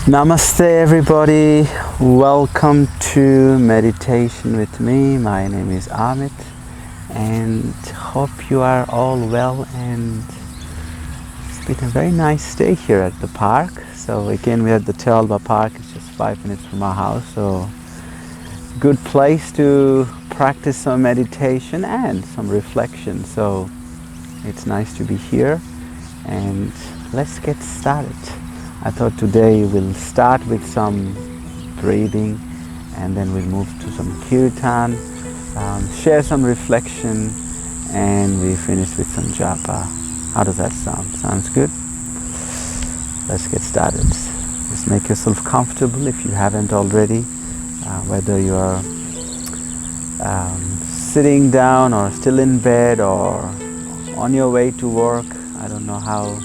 Namaste everybody, welcome to meditation with me. My name is Amit and hope you are all well, and it's been a very nice day here at the park. So again, we're at the Talba Park. It's just 5 minutes from our house, so good place to practice some meditation and some reflection. So it's nice to be here, and let's get started. I thought today we'll start with some breathing, and then we'll move to some kirtan, share some reflection, and we finish with some japa. How does that sound? Sounds good? Let's get started. Just make yourself comfortable if you haven't already, whether you're sitting down or still in bed or on your way to work. I don't know how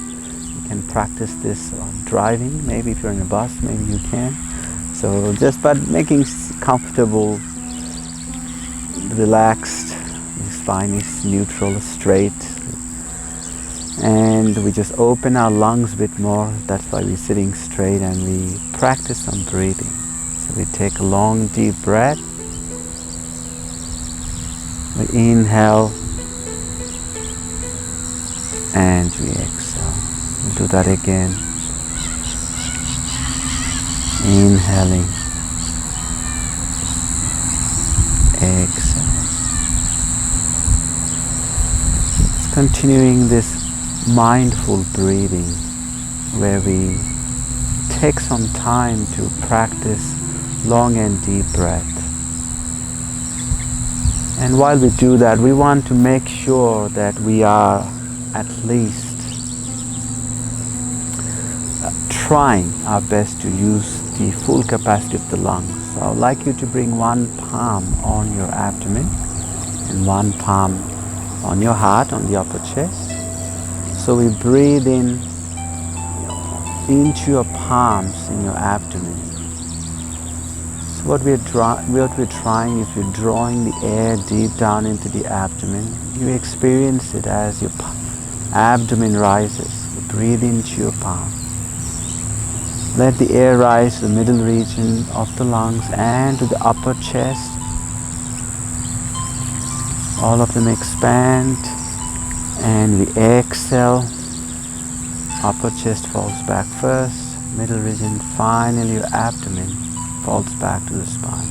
can practice this driving. Maybe if you're in a bus, maybe you can. So just by making comfortable, relaxed, your spine is neutral, straight, and we just open our lungs a bit more. That's why we're sitting straight, and we practice some breathing. So we take a long deep breath. We inhale and we exhale. We'll do that again. Inhaling, exhaling. It's continuing this mindful breathing where we take some time to practice long and deep breath. And while we do that, we want to make sure that we are at least trying our best to use the full capacity of the lungs. So I would like you to bring one palm on your abdomen and one palm on your heart, on the upper chest. So we breathe in into your palms in your abdomen. So what we're trying is we're drawing the air deep down into the abdomen. You experience it as your abdomen rises. You breathe into your palm. Let the air rise to the middle region of the lungs and to the upper chest. All of them expand, and we exhale. Upper chest falls back first, middle region, finally your abdomen falls back to the spine.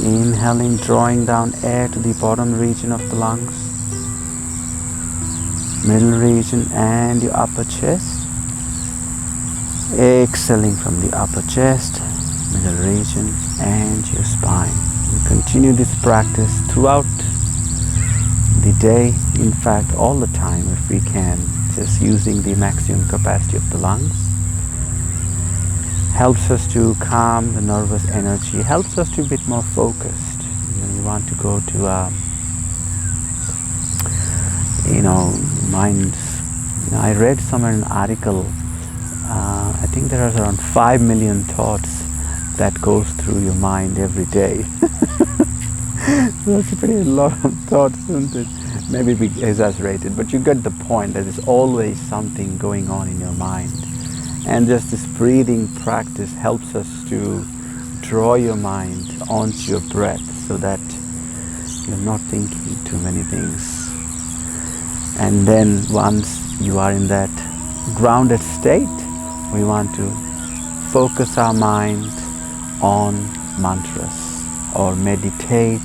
Inhaling, drawing down air to the bottom region of the lungs, middle region and your upper chest. Exhaling from the upper chest, middle region and your spine. We continue this practice throughout the day, in fact all the time if we can, just using the maximum capacity of the lungs. Helps us to calm the nervous energy, helps us to be a bit more focused. You want to go to mind. I read somewhere an article, I think there are around 5 million thoughts that goes through your mind every day. That's a pretty lot of thoughts, isn't it? Maybe we exaggerated, but you get the point that there's always something going on in your mind. And just this breathing practice helps us to draw your mind onto your breath so that you're not thinking too many things. And then once you are in that grounded state, we want to focus our mind on mantras or meditate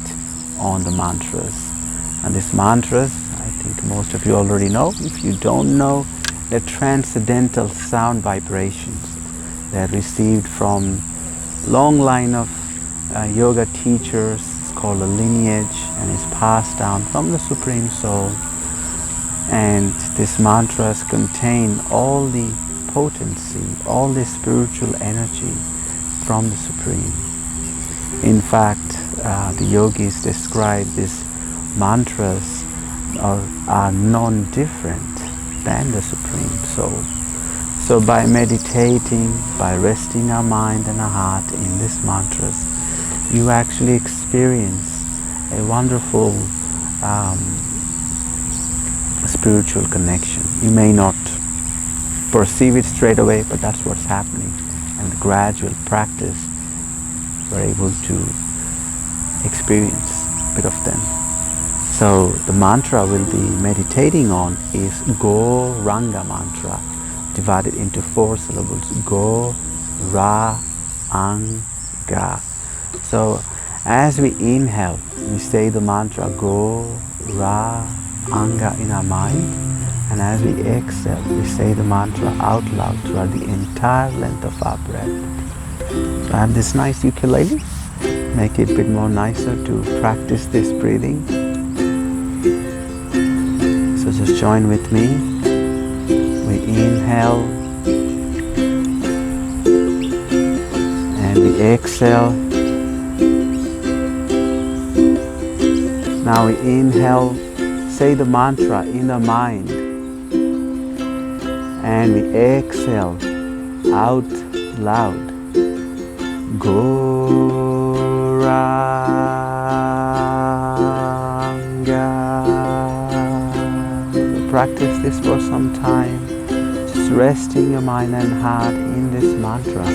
on the mantras. And these mantras, I think most of you already know. If you don't know, they're transcendental sound vibrations. They're received from long line of yoga teachers. It's called a lineage, and it's passed down from the Supreme Soul. And these mantras contain all the potency, all the spiritual energy from the Supreme. In fact, the yogis describe these mantras are non-different than the Supreme Soul. So by meditating, by resting our mind and our heart in these mantras, you actually experience a wonderful spiritual connection. You may not perceive it straight away, but that's what's happening. And the gradual practice, we're able to experience a bit of them. So the mantra we'll be meditating on is Go Ranga mantra, divided into 4 syllables. Go Ra Anga. So as we inhale, we say the mantra Go Ra Anga in our mind, and as we exhale, we say the mantra out loud throughout the entire length of our breath. So I have this nice ukulele, make it a bit more nicer to practice this breathing. So just join with me. We inhale and we exhale. Now we inhale, say the mantra in the mind, and we exhale out loud. Goranga. Practice this for some time, just resting your mind and heart in this mantra.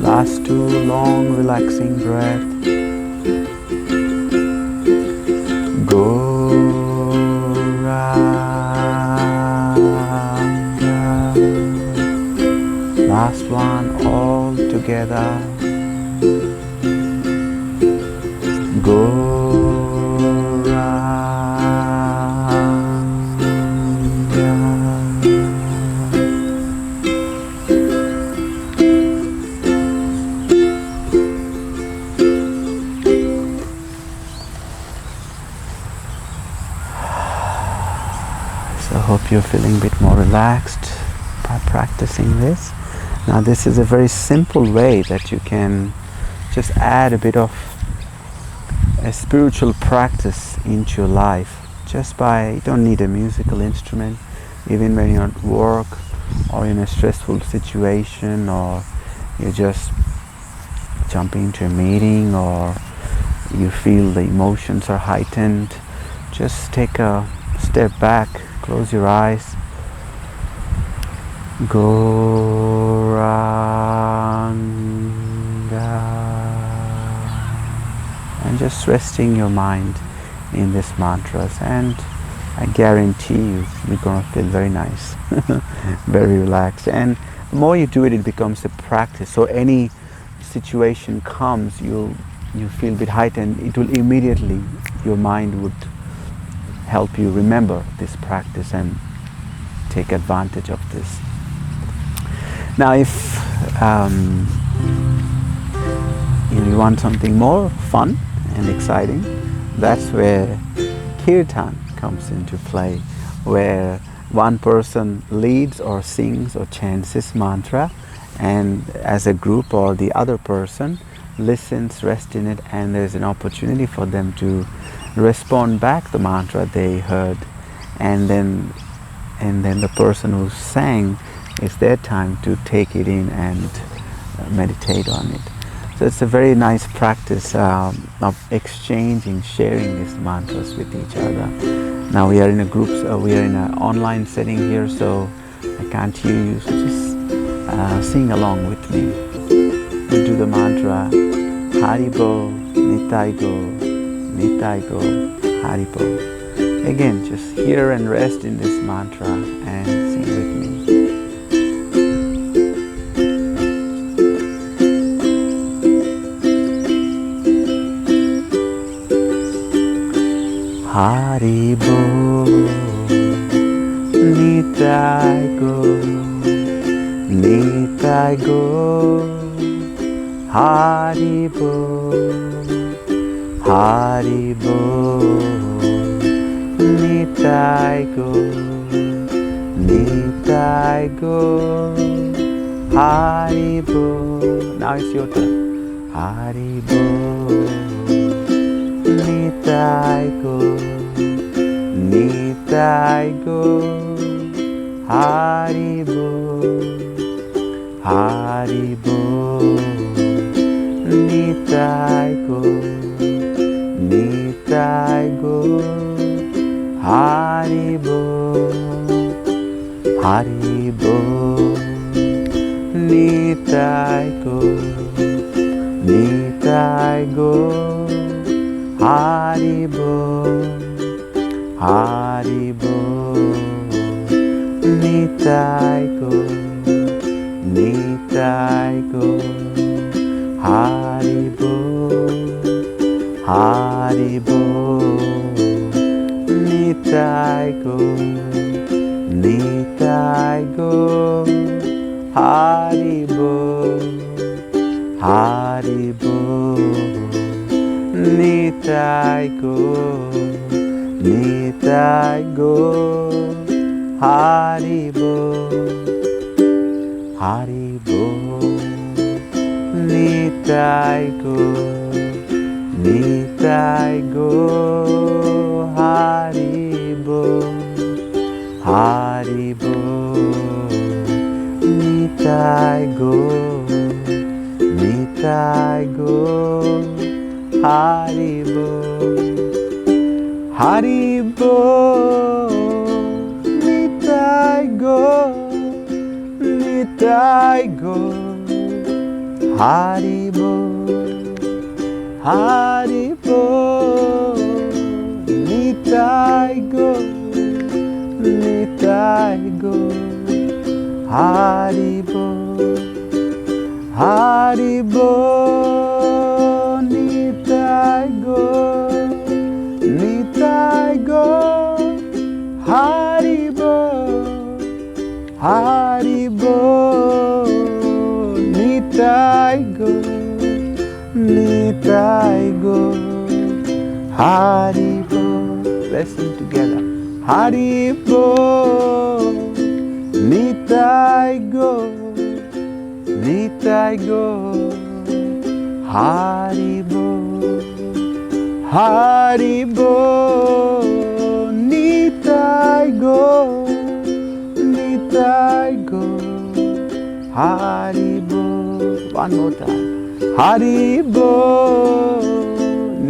Last 2 long relaxing breath. Goranga. Last one all together. So I hope you're feeling a bit more relaxed by practicing this. Now this is a very simple way that you can just add a bit of a spiritual practice into your life. Just by, you don't need a musical instrument, even when you're at work or in a stressful situation, or you're just jumping into a meeting, or you feel the emotions are heightened. Just take a step back, close your eyes. Goranga. And just resting your mind in these mantras, and I guarantee you're going to feel very nice, very relaxed. And the more you do it, it becomes a practice. So any situation comes, you feel a bit heightened, it will immediately, your mind would help you remember this practice and take advantage of this. Now if you want something more fun and exciting, that's where kirtan comes into play, where one person leads or sings or chants this mantra, and as a group or the other person listens, rests in it, and there's an opportunity for them to respond back the mantra they heard, and then the person who sang, it's their time to take it in and meditate on it. So it's a very nice practice of exchanging, sharing these mantras with each other. Now we are in a group, we are in an online setting here, so I can't hear you, so just sing along with me. we'll do the mantra Haribo, Nitaigo, Nitaigo, Haribo. Again, just hear and rest in this mantra and sing with me. Haribo, Nitaigo, Nitaigo, Haribo, Haribo, Nitaigo, Nitaigo, Haribo. Now it's your turn. Haribo, Nitaigo, Nitaigo, Haribo, Haribo, Nitaigo, Nitaigo, Haribo, Haribo, Nitaigo, Nitaigo, Haribo, Haribo, Nitaigo, Nitaigo, Haribo, Haribo, Nitaigo, Nitaigo, Haribo, Haribo, Nitaigo, Nitaigo, Haribo, Haribo, Nitaigo, Nitaigo, Haribo, Haribo, Nitaigo, Nitaigo, Haribo, Haribo, Nitaigo, Nitaigo, Haribo, Haribo, Nitaigo, Nitaigo, Haribo, Haribo, Nitaigo, Nitaigo, Haribo, Haribo, Nitaigo, Nitaigo, Haribo. Let's sing together. Haribo, Nitaigo, Nitaigo, Haribo, Haribo, Nitaigo, Nitaigo, Haribo. One more time. Haribo,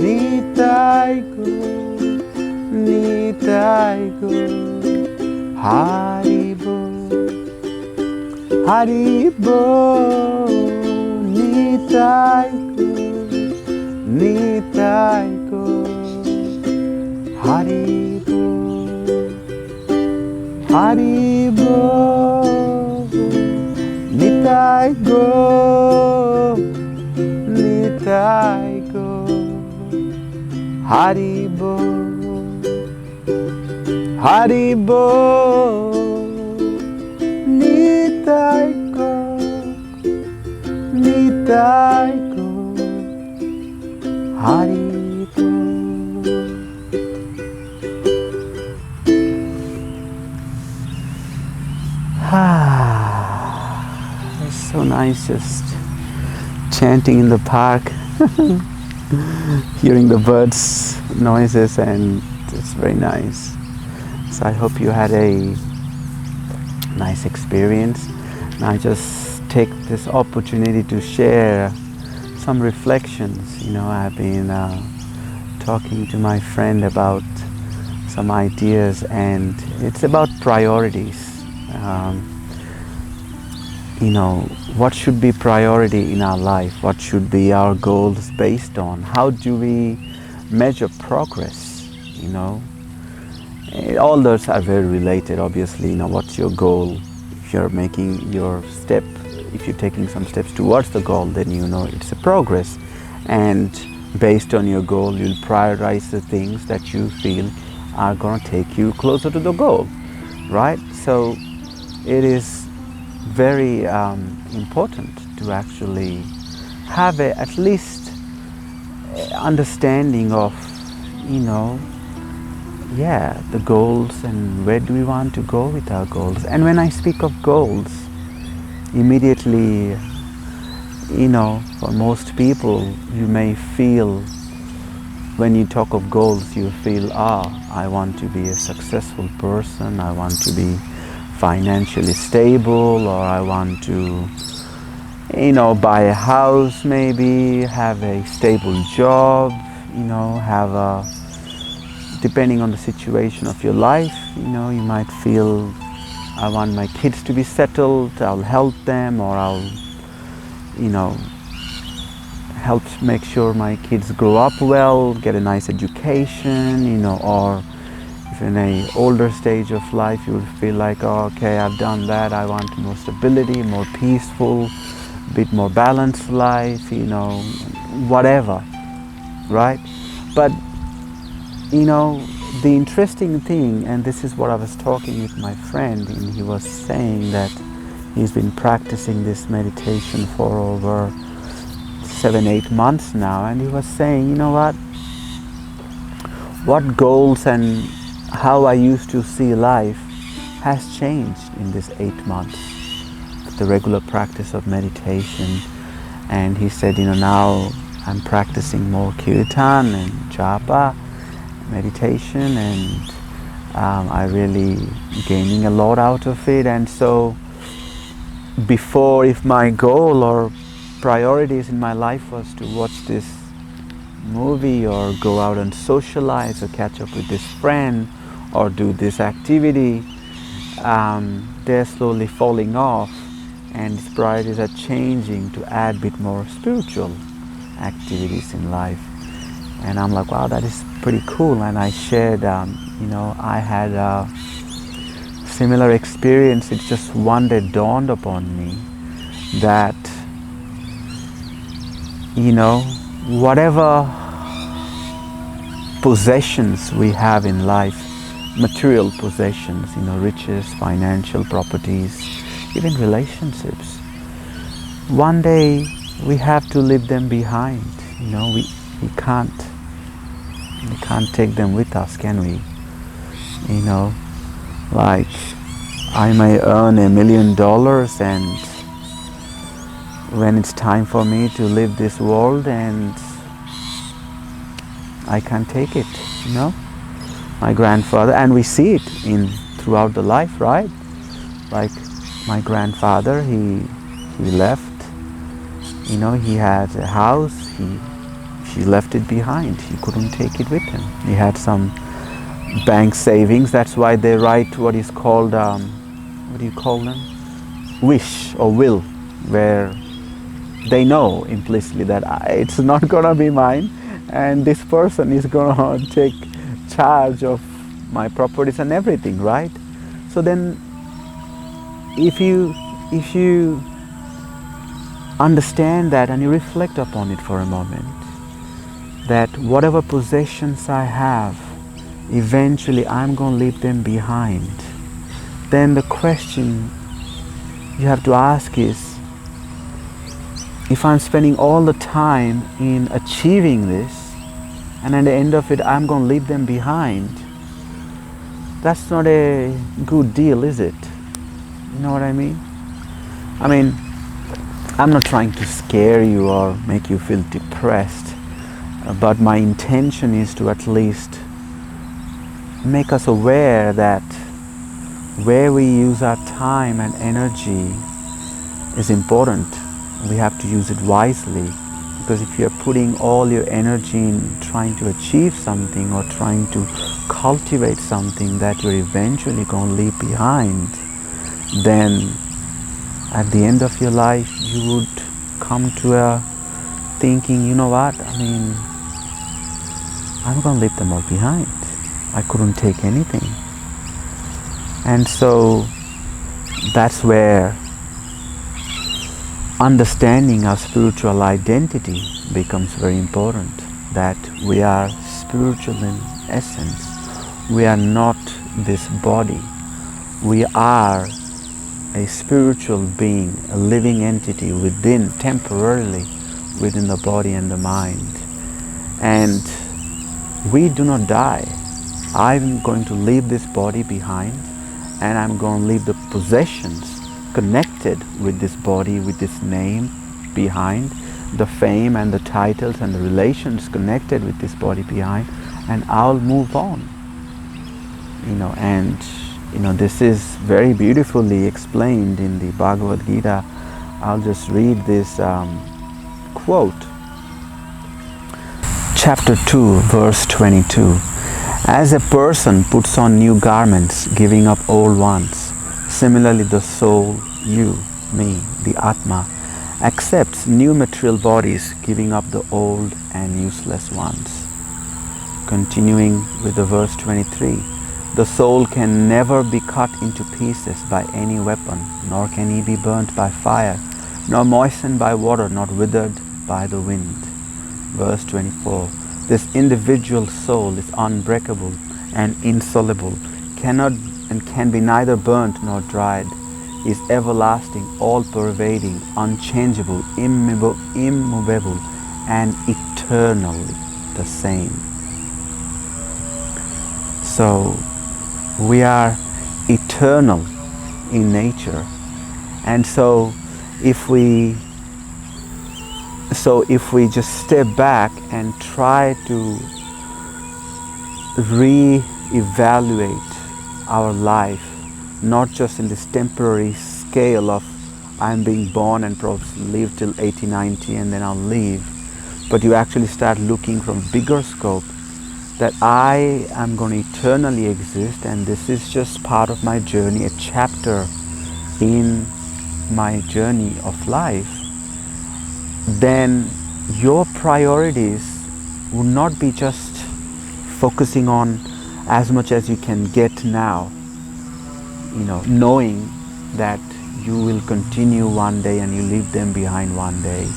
Nitaigo, Nitaigo, Haribo, Haribo, Nitaigo, Nitaigo, Haribo, Haribo, Nitaigo, Nitaigo, Haribo, Haribo, Nitaigo, Nitaigo, Haribo. It's so nice just chanting in the park, hearing the birds noises, and it's very nice. So I hope you had a nice experience. And I just take this opportunity to share some reflections. I've been talking to my friend about some ideas, and it's about priorities. what should be priority in our life? What should be our goals based on? How do we measure progress? All those are very related. Obviously, what's your goal? If you're making your step, if you're taking some steps towards the goal, then it's a progress. And based on your goal, you'll prioritize the things that you feel are going to take you closer to the goal, right? So it is very important to actually have at least understanding of, the goals and where do we want to go with our goals. And when I speak of goals, immediately, for most people, you may feel, when you talk of goals, you feel, I want to be a successful person, I want to be financially stable, or I want to, buy a house maybe, have a stable job, have a, depending on the situation of your life, you might feel, I want my kids to be settled, I'll help them, or I'll, help make sure my kids grow up well, get a nice education, or if in an older stage of life you would feel like, okay, I've done that, I want more stability, more peaceful, a bit more balanced life, whatever, right? But, the interesting thing, and this is what I was talking with my friend, and he was saying that he's been practicing this meditation for over 7-8 months now, and he was saying, what goals and how I used to see life has changed in this 8 months, the regular practice of meditation. And he said, now I'm practicing more kirtan and japa, meditation, and I really gaining a lot out of it. And so before, if my goal or priorities in my life was to watch this movie or go out and socialize or catch up with this friend or do this activity, they're slowly falling off, and its priorities are changing to add a bit more spiritual activities in life. And I'm like, wow, that is pretty cool. And I shared, I had a similar experience. It just one day dawned upon me that, whatever possessions we have in life, material possessions, riches, financial properties, even relationships, one day we have to leave them behind. We can't take them with us, can we? Like I may earn $1 million, and when it's time for me to leave this world, and I can't take it, my grandfather, and we see it throughout the life, right? Like my grandfather, he left, he had a house, he left it behind. He couldn't take it with him. He had some bank savings. That's why they write what is called, what do you call them? Wish or will, where they know implicitly that it's not gonna be mine, and this person is gonna take charge of my properties and everything, right? So then, if you understand that and you reflect upon it for a moment, that whatever possessions I have, eventually I'm going to leave them behind, then the question you have to ask is, if I'm spending all the time in achieving this, and at the end of it I'm going to leave them behind, that's not a good deal, is it? You know what I mean? I'm not trying to scare you or make you feel depressed, but my intention is to at least make us aware that where we use our time and energy is important. We have to use it wisely, because if you're putting all your energy in trying to achieve something or trying to cultivate something that you're eventually going to leave behind, then at the end of your life you would come to a thinking, you know what, I'm going to leave them all behind. I couldn't take anything. And so that's where understanding our spiritual identity becomes very important, that we are spiritual in essence. We are not this body. We are a spiritual being, a living entity temporarily within the body and the mind. And we do not die. I'm going to leave this body behind, and I'm going to leave the possessions connected with this body, with this name behind, the fame and the titles and the relations connected with this body behind, and I'll move on. This is very beautifully explained in the Bhagavad Gita. I'll just read this quote. Chapter 2, verse 22. As a person puts on new garments, giving up old ones, similarly the soul, you, me, the Atma, accepts new material bodies, giving up the old and useless ones. Continuing with the verse 23. The soul can never be cut into pieces by any weapon, nor can he be burnt by fire, nor moistened by water, nor withered by the wind. Verse 24. This individual soul is unbreakable and insoluble, can be neither burnt nor dried, is everlasting, all-pervading, unchangeable, immovable, and eternally the same. So we are eternal in nature, and so if we just step back and try to re-evaluate our life, not just in this temporary scale of I'm being born and probably live till 80, 90 and then I'll leave, but you actually start looking from bigger scope, that I am going to eternally exist, and this is just part of my journey, a chapter in my journey of life, then your priorities will not be just focusing on as much as you can get now, knowing that you will continue one day and you leave them behind one day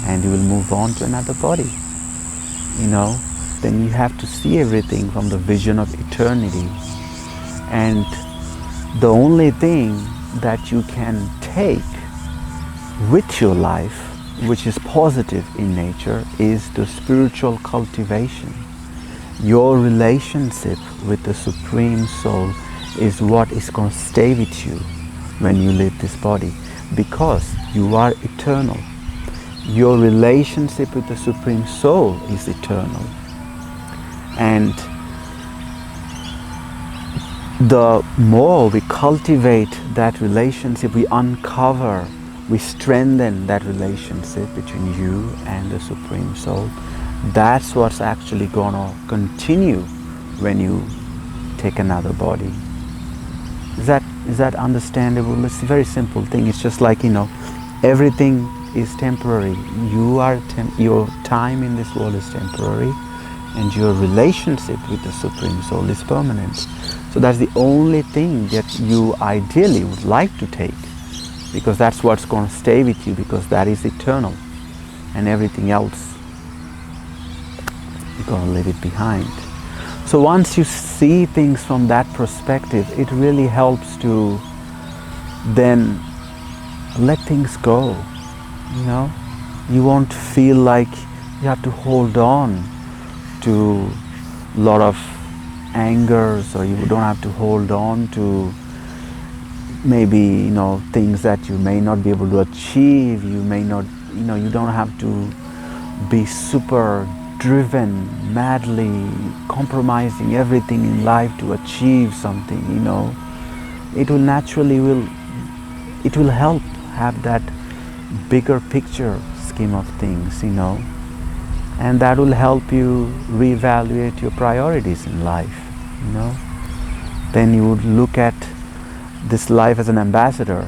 and you will move on to another body, then you have to see everything from the vision of eternity. And the only thing that you can take with your life, which is positive in nature, is the spiritual cultivation. Your relationship with the Supreme Soul is what is going to stay with you when you leave this body, because you are eternal. Your relationship with the Supreme Soul is eternal. And the more we cultivate that relationship, we uncover, we strengthen that relationship between you and the Supreme Soul. That's what's actually going to continue when you take another body. Is that understandable? It's a very simple thing. It's just like, everything is temporary. Your time in this world is temporary, and your relationship with the Supreme Soul is permanent. So that's the only thing that you ideally would like to take, because that's what's going to stay with you, because that is eternal, and everything else, you're going to leave it behind. So once you see things from that perspective, it really helps to then let things go. You won't feel like you have to hold on to a lot of angers, or you don't have to hold on to maybe things that you may not be able to achieve. You may not, you don't have to be super driven, madly compromising everything in life to achieve something. It will naturally it will help have that bigger picture scheme of things, and that will help you reevaluate your priorities in life. Then you would look at this life as an ambassador.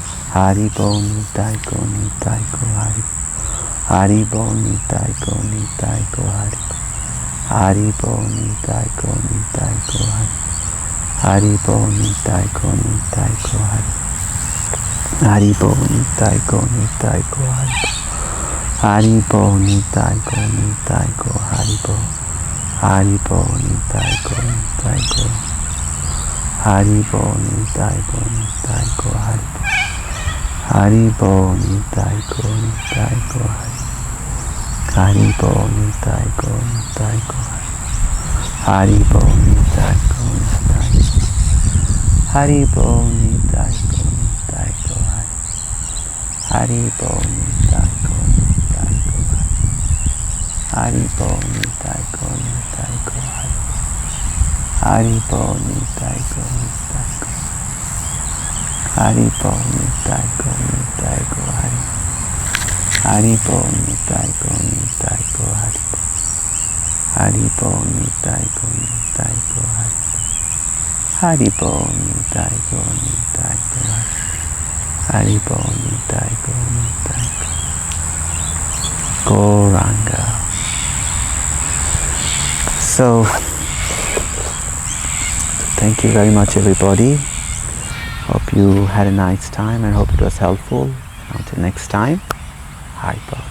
Haribo nitai ko nitai ko haribo. Haribo nitai ko nitai ko haribo. Haribo nitai ko nitai ko haribo. Haribo nitai ko nitai ko haribo. Haribo nitai ko nitai ko haribo. Haribo nitai ko nitai ko haribo. Haribo nitai ko nitai ko. Haribo nitai ko nitai ko haribo. Haribo nitai ko nitai ko haribo. Haribo nitai ko nitai ko haribo. Haribo nitai ko nitai ko. Haribo nitai ko nitai ko haribo. Haribo nitai ko nitai ko haribo. Haribo nitai ko nitai ko haribo. Haribo nitai ko nitai ko. Haribo nitai ko nitai ko haribo. Haribo nitai ko nitai ko haribo. Haribo nitai ko nitai ko haribo. Haribo nitai ko nitai ko haribo. Haribo nitai ko nitai ko. Gauranga. So, thank you very much, everybody. Hope you had a nice time and hope it was helpful. Until next time, Hyper.